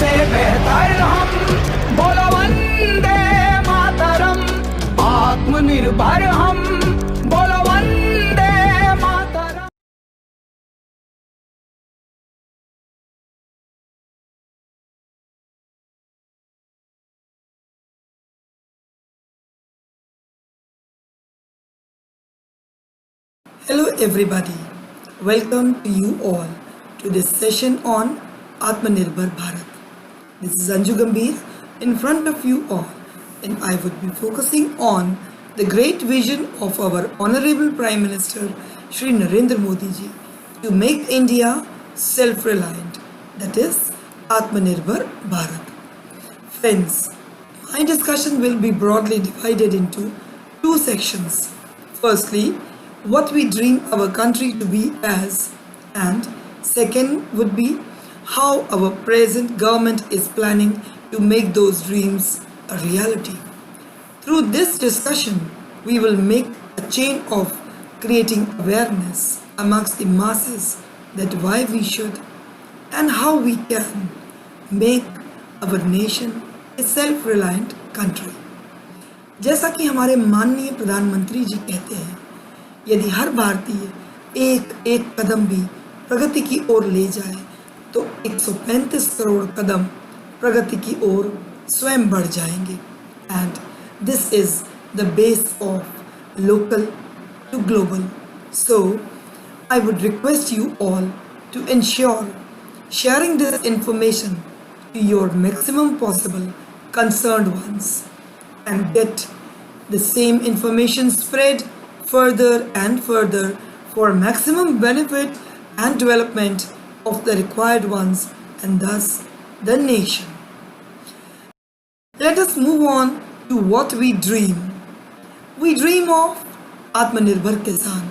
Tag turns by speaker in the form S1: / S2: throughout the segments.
S1: से बेहतर हम, बोलो वंदे मातरम। आत्मनिर्भर हम, बोलो Vande Mataram.
S2: Hello everybody, welcome to you all to this session on Atmanirbhar Bharat. This is Anju Gambhir in front of you all, and I would be focusing on the great vision of our Honorable Prime Minister Shri Narendra Modi ji to make India self-reliant, that is Atmanirbhar Bharat. Friends, my discussion will be broadly divided into two sections. Firstly, what we dream our country to be as, and second would be how our present government is planning to make those dreams a reality. Through this discussion, we will make a chain of creating awareness amongst the masses that why we should and how we can make our nation a self-reliant country. जैसा कि हमारे माननीय प्रधानमंत्री जी कहते हैं, यदि हर भारतीय एक एक कदम भी प्रगति की ओर ले जाए तो 135 करोड़ कदम प्रगति की ओर स्वयं बढ़ जाएंगे. And this is the base of local to global. So I would request you all to ensure sharing this information to your maximum possible concerned ones and get the same information spread further and further for maximum benefit and development of the required ones and thus the nation. Let us move on to what we dream. We dream of Atmanirbhar Kisan.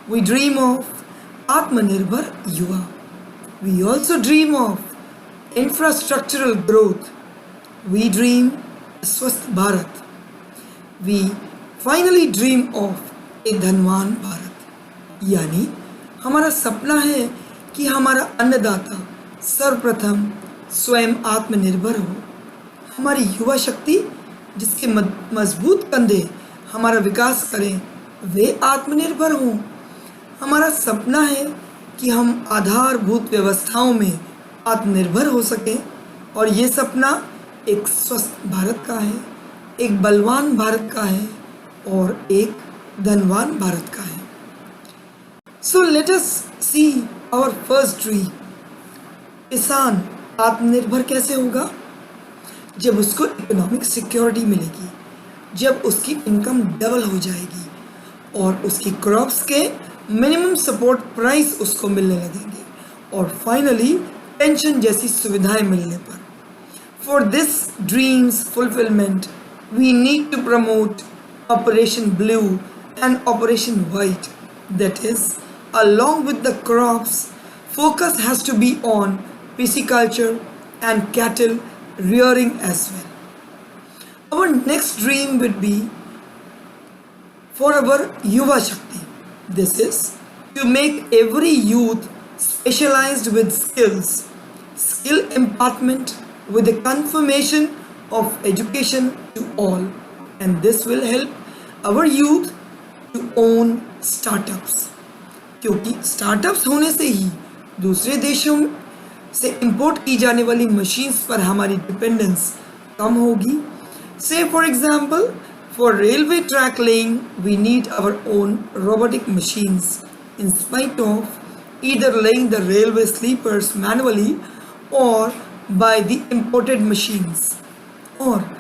S2: We dream of Atmanirbhar Yuva. We also dream of infrastructural growth. We dream Swasth Bharat. We finally dream of ए धनवान भारत. यानी हमारा सपना है कि हमारा अन्नदाता सर्वप्रथम स्वयं आत्मनिर्भर हो. हमारी युवा शक्ति जिसके मजबूत कंधे हमारा विकास करें वे आत्मनिर्भर हों. हमारा सपना है कि हम आधारभूत व्यवस्थाओं में आत्मनिर्भर हो सकें और ये सपना एक स्वस्थ भारत का है, एक बलवान भारत का है और एक धनवान भारत का है. So let us see our first dream. किसान आत्मनिर्भर कैसे होगा? जब उसको इकोनॉमिक सिक्योरिटी मिलेगी, जब उसकी इनकम डबल हो जाएगी और उसकी क्रॉप्स के मिनिमम सपोर्ट प्राइस उसको मिलने लगेंगे और फाइनली पेंशन जैसी सुविधाएं मिलने पर. For this dreams fulfilment we need to promote operation blue and Operation White. That is, along with the crops, focus has to be on pisciculture and cattle rearing as well. Our next dream would be for our Yuva Shakti. This is to make every youth specialized with skills, skill impartment with the confirmation of education to all, and this will help our youth to own startups. क्योंकि startups होने से ही दूसरे देशों से import की जाने वाली machines पर हमारी डिपेंडेंस कम होगी. Say for example, for railway track laying we need our own robotic machines in spite of either laying the railway sleepers manually or by the imported machines. और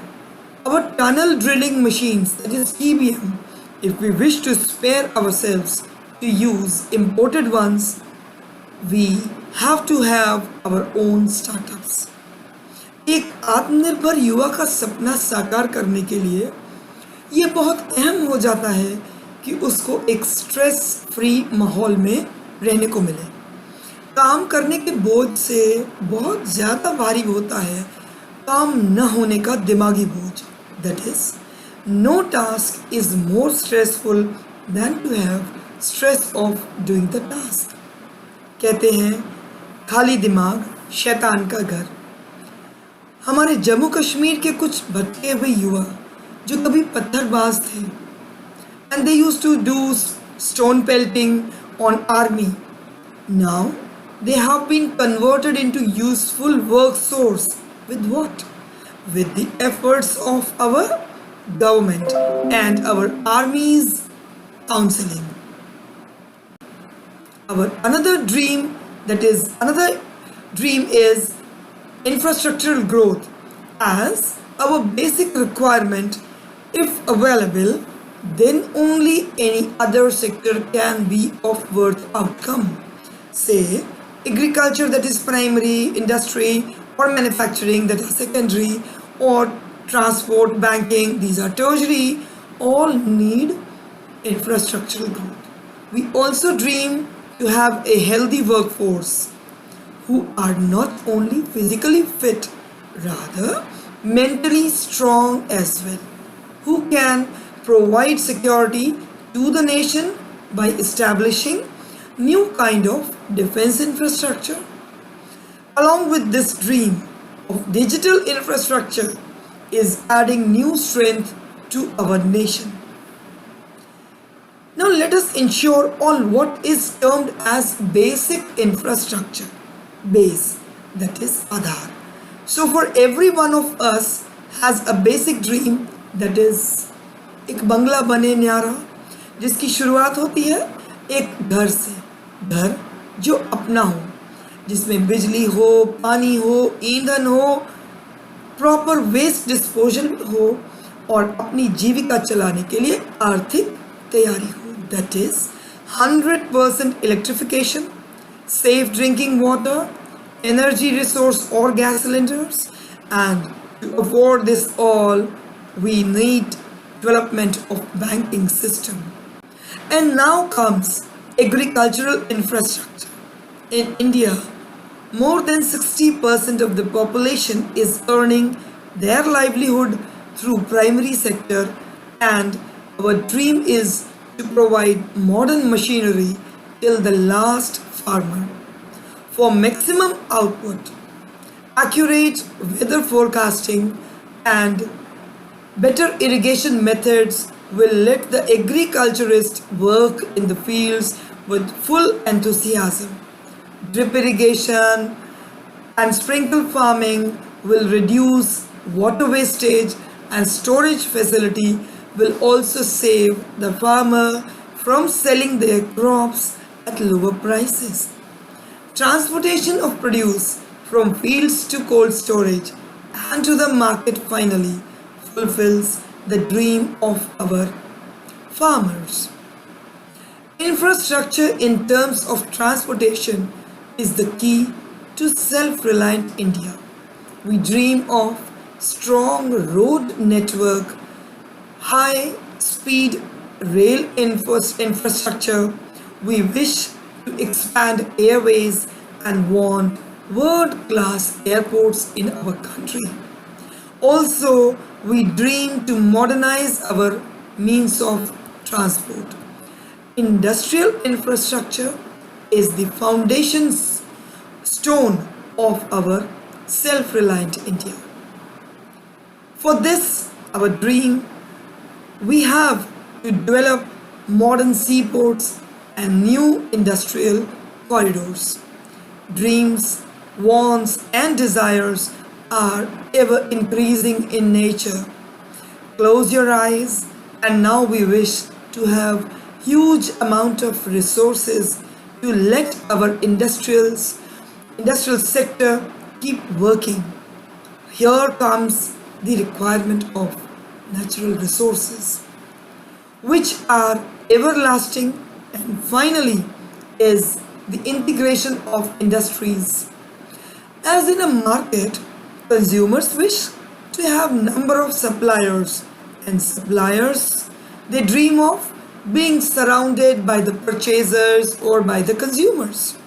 S2: our tunnel drilling machines, that is TBM, if we wish to spare ourselves to use imported ones, we have to have our own startups. एक आत्मनिर्भर युवा का सपना साकार करने के लिए ये बहुत अहम हो जाता है कि उसको एक स्ट्रेस फ्री माहौल में रहने को मिले. काम करने के बोझ से बहुत ज़्यादा भारी होता है काम न होने का दिमागी बोझ. That is, no task is more stressful than to have stress of doing the task. कहते हैं खाली दिमाग शैतान का घर. हमारे जम्मू कश्मीर के कुछ भटके हुए युवा जो कभी पत्थरबाज थे, and they used to do stone pelting on army. Now they have been converted into useful work source with what? With the efforts of our government and our army's counseling. Our another dream is infrastructural growth as our basic requirement. If available, then only any other sector can be of worth outcome. Say agriculture, that is primary, industry or manufacturing, that is secondary, or transport, banking, these are tertiary, all need infrastructural growth. We also dream to have a healthy workforce who are not only physically fit, rather mentally strong as well, who can provide security to the nation by establishing new kind of defense infrastructure. Along with this dream of digital infrastructure is adding new strength to our nation. Now let us ensure on what is termed as basic infrastructure. Base, that is Aadhaar. So for every one of us has a basic dream, that is एक बंगला बने न्यारा, जिसकी शुरुआत होती है एक घर से, घर जो अपना हो, जिसमें बिजली हो, पानी हो, ईंधन हो, प्रॉपर वेस्ट डिस्पोजल हो और अपनी जीविका चलाने के लिए आर्थिक तैयारी हो. That is 100% electrification, safe drinking water, energy resource or gas cylinders, and to afford this all, we need development of banking system. And now comes agricultural infrastructure. In India, more than 60% of the population is earning their livelihood through primary sector, and our dream is to provide modern machinery till the last farmer. For maximum output, accurate weather forecasting and better irrigation methods will let the agriculturist work in the fields with full enthusiasm. Drip irrigation and sprinkle farming will reduce water wastage, and storage facility will also save the farmer from selling their crops at lower prices. Transportation of produce from fields to cold storage and to the market finally fulfills the dream of our farmers. Infrastructure in terms of transportation is the key to self-reliant India. We dream of strong road network, high speed rail infrastructure. We wish to expand airways and want world-class airports in our country. Also, we dream to modernize our means of transport. Industrial infrastructure is the foundation stone of our self-reliant India. For this, our dream, we have to develop modern seaports and new industrial corridors. Dreams, wants and desires are ever increasing in nature. Close your eyes and now we wish to have huge amount of resources to let our industrial sector keep working. Here comes the requirement of natural resources, which are everlasting, and finally is the integration of industries. As in a market, consumers wish to have number of suppliers, and suppliers, they dream of being surrounded by the purchasers or by the consumers.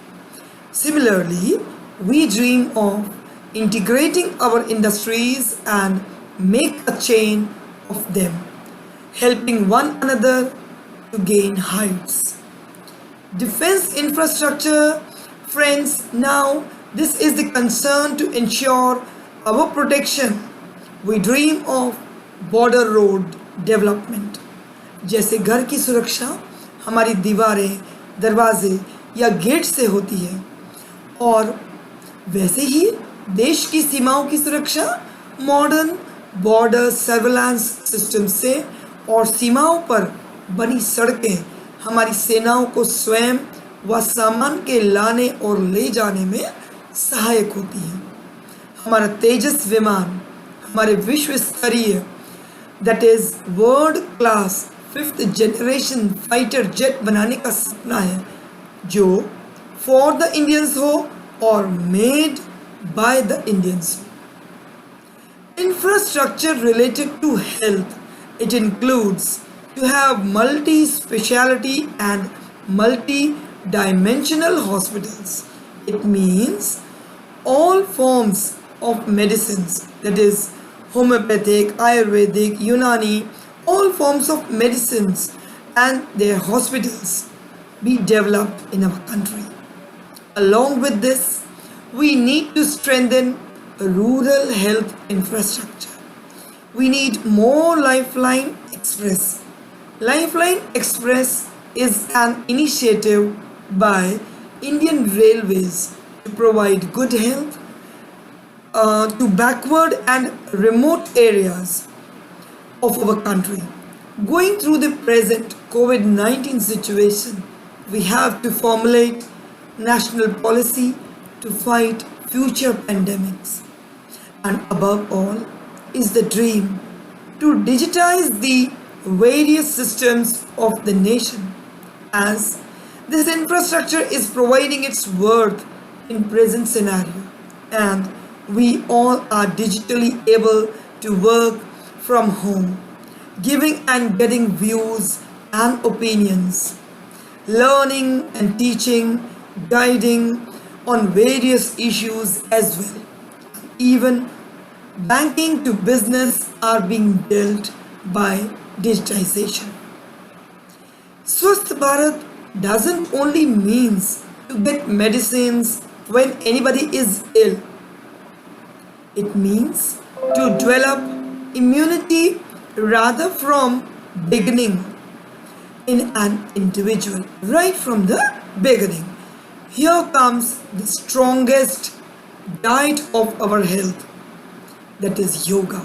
S2: Similarly, we dream of integrating our industries and make a chain of them, helping one another to gain heights. Defense infrastructure, friends, now this is the concern to ensure our protection. We dream of border road development. जैसे घर की सुरक्षा हमारी दीवारें, दरवाजे या gate से होती है, और वैसे ही देश की सीमाओं की सुरक्षा मॉडर्न बॉर्डर सर्वेलांस सिस्टम से और सीमाओं पर बनी सड़कें हमारी सेनाओं को स्वयं व सामान के लाने और ले जाने में सहायक होती हैं। हमारा तेजस विमान हमारे विश्व स्तरीय that is world class 5th generation fighter jet बनाने का सपना है, जो फॉर द इंडियंस हो और made by the Indians. Infrastructure related to health, it includes to have multi-speciality and multi-dimensional hospitals. It means all forms of medicines, that is homeopathic, ayurvedic, Unani, all forms of medicines and their hospitals be developed in our country. Along with this, we need to strengthen rural health infrastructure. We need more Lifeline Express. Lifeline Express is an initiative by Indian Railways to provide good health to backward and remote areas of our country. Going through the present COVID-19 situation, we have to formulate national policy to fight future pandemics. And above all is the dream to digitize the various systems of the nation, as this infrastructure is providing its worth in present scenario, and we all are digitally able to work from home, giving and getting views and opinions, learning and teaching, guiding on various issues as well. Even banking to business are being dealt by digitization. Swasth Bharat doesn't only means to get medicines when anybody is ill. It means to develop immunity rather from beginning in an individual, right from the beginning. Here comes the strongest diet of our health, that is yoga.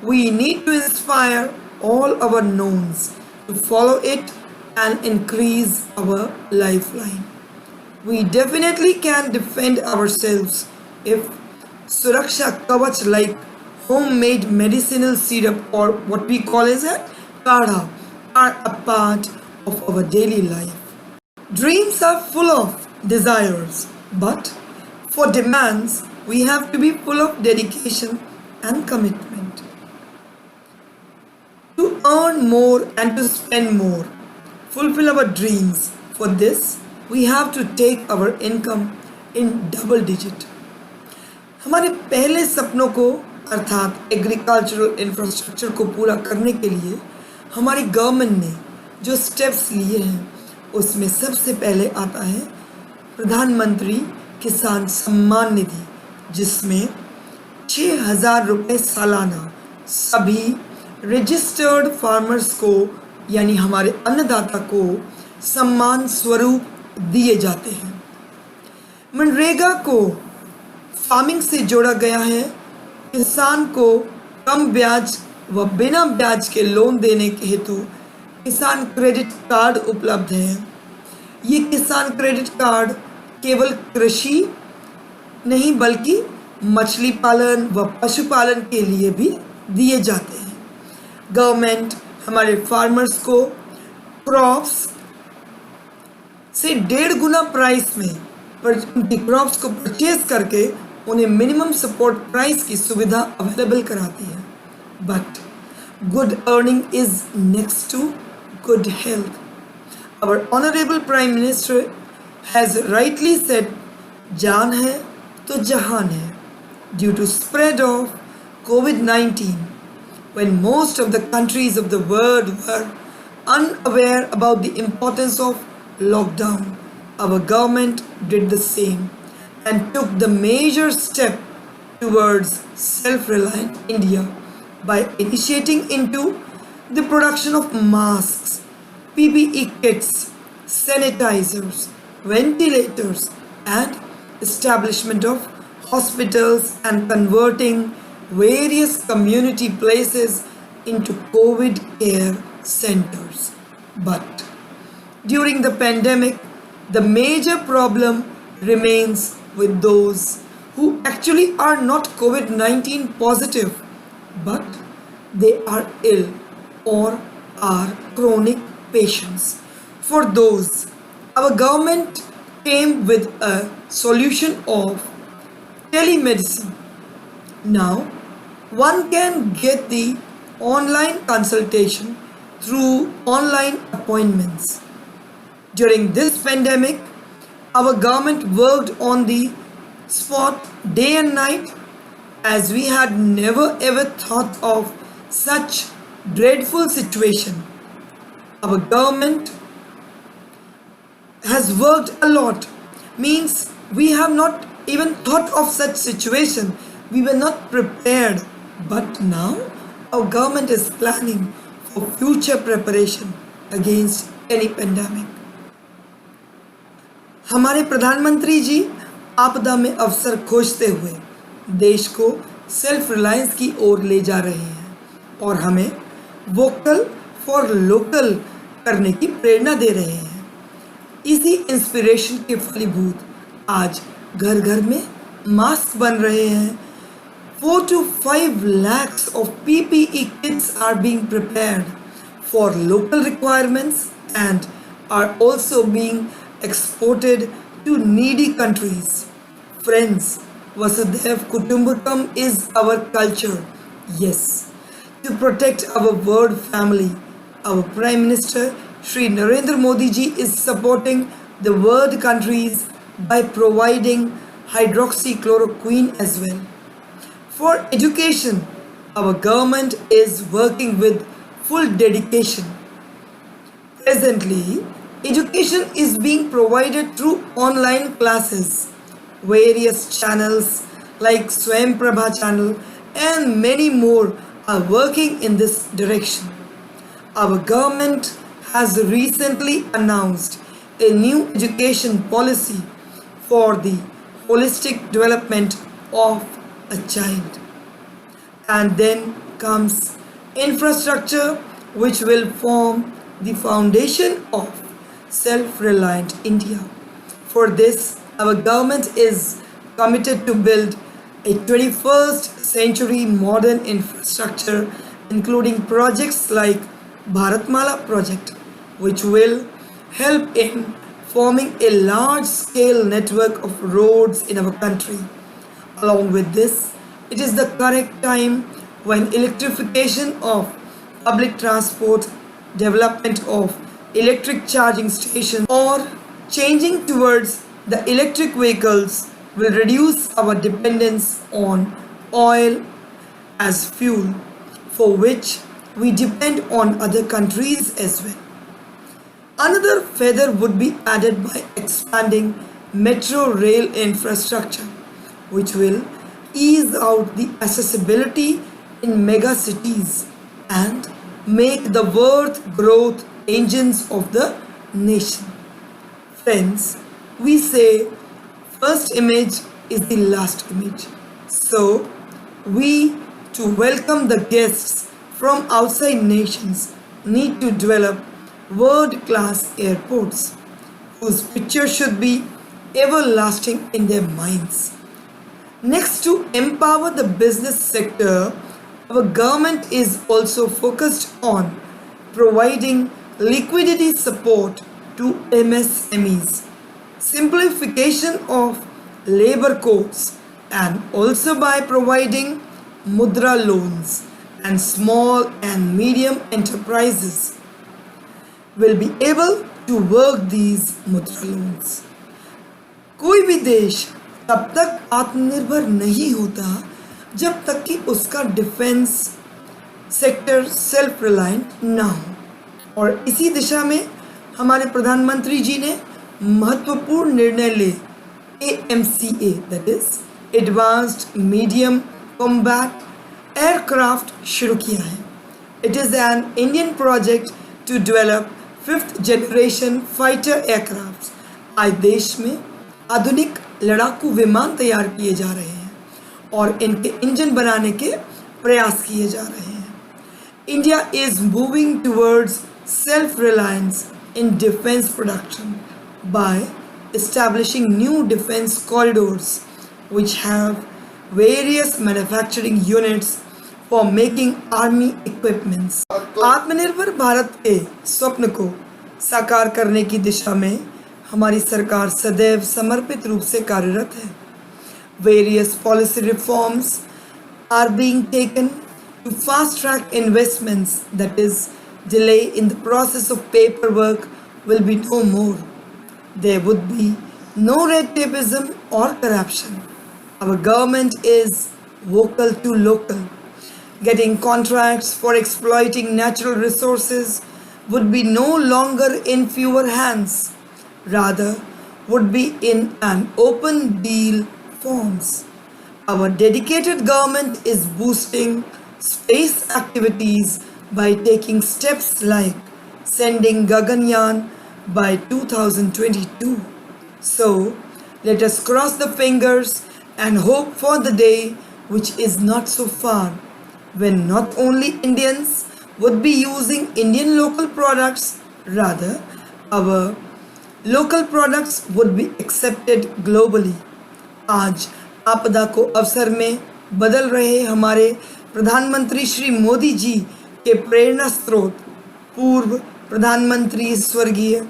S2: We need to inspire all our knowns to follow it and increase our lifeline. We definitely can defend ourselves if Suraksha Kavach like homemade medicinal syrup or what we call as a kadha are a part of our daily life. Dreams are full of desires, but for demands, we have to be full of dedication and commitment. To earn more and to spend more, fulfill our dreams. For this, we have to take our income in double digit. हमारे पहले सपनों को अर्थात agricultural infrastructure को पूरा करने के लिए हमारी गवर्नमेंट ने जो स्टेप्स लिए हैं, उसमें सबसे पहले आता है प्रधानमंत्री किसान सम्मान निधि, जिसमें 6,000 रुपये सालाना सभी रजिस्टर्ड फार्मर्स को यानी हमारे अन्नदाता को सम्मान स्वरूप दिए जाते हैं। मनरेगा को फार्मिंग से जोड़ा गया है। किसान को कम ब्याज व बिना ब्याज के लोन देने के हेतु किसान क्रेडिट कार्ड उपलब्ध है। ये किसान क्रेडिट कार्ड केवल कृषि नहीं बल्कि मछली पालन व पशुपालन के लिए भी दिए जाते हैं। गवर्नमेंट हमारे फार्मर्स को क्रॉप्स से 1.5 गुना प्राइस में उनकी क्रॉप्स को परचेज करके उन्हें मिनिमम सपोर्ट प्राइस की सुविधा अवेलेबल कराती है। But good earning is next to good health. Our Honorable Prime Minister has rightly said, जान है तो जहान है. Due to spread of COVID-19, when most of the countries of the world were unaware about the importance of lockdown, our government did the same and took the major step towards self-reliant India by initiating into the production of masks, PPE kits, sanitizers, ventilators, and establishment of hospitals and converting various community places into COVID care centers. But during the pandemic, the major problem remains with those who actually are not COVID 19 positive, but they are ill or are chronic patients. For those, our government came with a solution of telemedicine. Now, one can get the online consultation through online appointments. During this pandemic, our government worked on the spot day and night as we had never ever thought of such dreadful situation. Our government has worked a lot, means we have not even thought of such situation. We were not prepared, but now our government is planning for future preparation against any pandemic. हमारे प्रधानमंत्री जी आपदा में अवसर खोजते हुए देश को self reliance की ओर ले जा रहे हैं और हमें वोकल फॉर लोकल करने की प्रेरणा दे रहे हैं। इसी इंस्पिरेशन के फलीभूत आज घर घर में मास्क बन रहे हैं। 4 to 5 lakhs of PPE kits are being prepared for local requirements and are also being exported to needy countries. Friends, Vasudhaiv Kutumbakam is our culture. Yes, to protect our world family, our Prime Minister Shri Narendra Modi ji is supporting the world countries by providing hydroxychloroquine as well. For education, our government is working with full dedication. Presently, education is being provided through online classes. Various channels like Swayam Prabha channel and many more are working in this direction. Our government has recently announced a new education policy for the holistic development of a child. And then comes infrastructure, which will form the foundation of self-reliant India. For this, our government is committed to build a 21st century modern infrastructure, including projects like Bharatmala project, which will help in forming a large-scale network of roads in our country. Along with this, it is the correct time when electrification of public transport, development of electric charging stations, or changing towards the electric vehicles will reduce our dependence on oil as fuel, for which we depend on other countries as well. Another feather would be added by expanding metro rail infrastructure, which will ease out the accessibility in mega cities and make the world growth engines of the nation. Friends, we say first image is the last image. So, we to welcome the guests from outside nations need to develop world-class airports whose picture should be everlasting in their minds. Next, to empower the business sector, our government is also focused on providing liquidity support to MSMEs, simplification of labor codes, and also by providing mudra loans, and small and medium enterprises will be able to work these mudra loans. कोई भी देश तब तक आत्मनिर्भर नहीं होता जब तक कि उसका डिफेंस सेक्टर सेल्फ रिलायंट ना हो, और इसी दिशा में हमारे प्रधानमंत्री जी ने महत्वपूर्ण निर्णय ले AMCA, that is advanced medium combat aircraft शुरू किया है। It is an Indian project to develop 5th generation fighter aircraft. आज देश में आधुनिक लड़ाकू विमान तैयार किए जा रहे हैं और इनके इंजन बनाने के प्रयास किए जा रहे हैं। India is moving towards self reliance in defence production by establishing new defense corridors which have various manufacturing units for making army equipments. आत्मनिर्भर भारत के स्वप्न को साकार करने की दिशा में हमारी सरकार सदैव समर्पित रूप से कार्यरत है। Various policy reforms are being taken to fast track investments, that is, delay in the process of paperwork will be no more. There would be no red tapeism or corruption. Our government is vocal to local. Getting contracts for exploiting natural resources would be no longer in fewer hands, rather would be in an open deal forms. Our dedicated government is boosting space activities by taking steps like sending Gaganyaan by 2022. So, let us cross the fingers and hope for the day which is not so far, when not only Indians would be using Indian local products, rather our local products would be accepted globally. आज आपदा को अवसर में बदल रहे हमारे प्रधानमंत्री श्री मोदी जी के प्रेरणा स्रोत पूर्व प्रधानमंत्री स्वर्गीय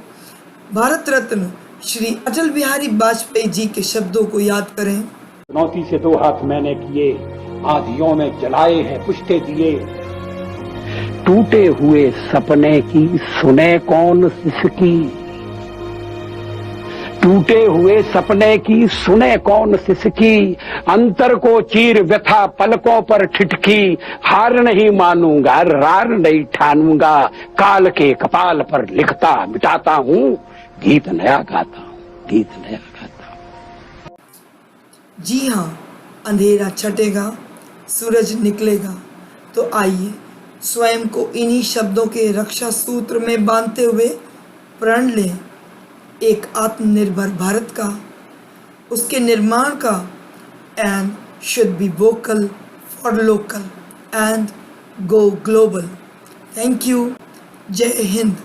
S2: भारत रत्न श्री अटल बिहारी वाजपेयी जी के शब्दों को याद करें।
S3: चुनौती से 2 हाथ मैंने किए, आंधियों में जलाए हैं पुष्टे दिए। टूटे हुए सपने की सुने कौन सिसकी, टूटे हुए सपने की सुने कौन सिसकी। अंतर को चीर व्यथा पलकों पर ठिठकी। हार नहीं मानूंगा, रार नहीं ठानूंगा। काल के कपाल पर लिखता मिटाता हूँ, गीत नया गाता हूँ, गीत नया गाता हूँ।
S2: जी हाँ, अंधेरा छटेगा, सूरज निकलेगा। तो आइए स्वयं को इन्हीं शब्दों के रक्षा सूत्र में बांधते हुए प्रण लें एक आत्मनिर्भर भारत का, उसके निर्माण का, and should be vocal for local and go global. Thank you. जय हिंद।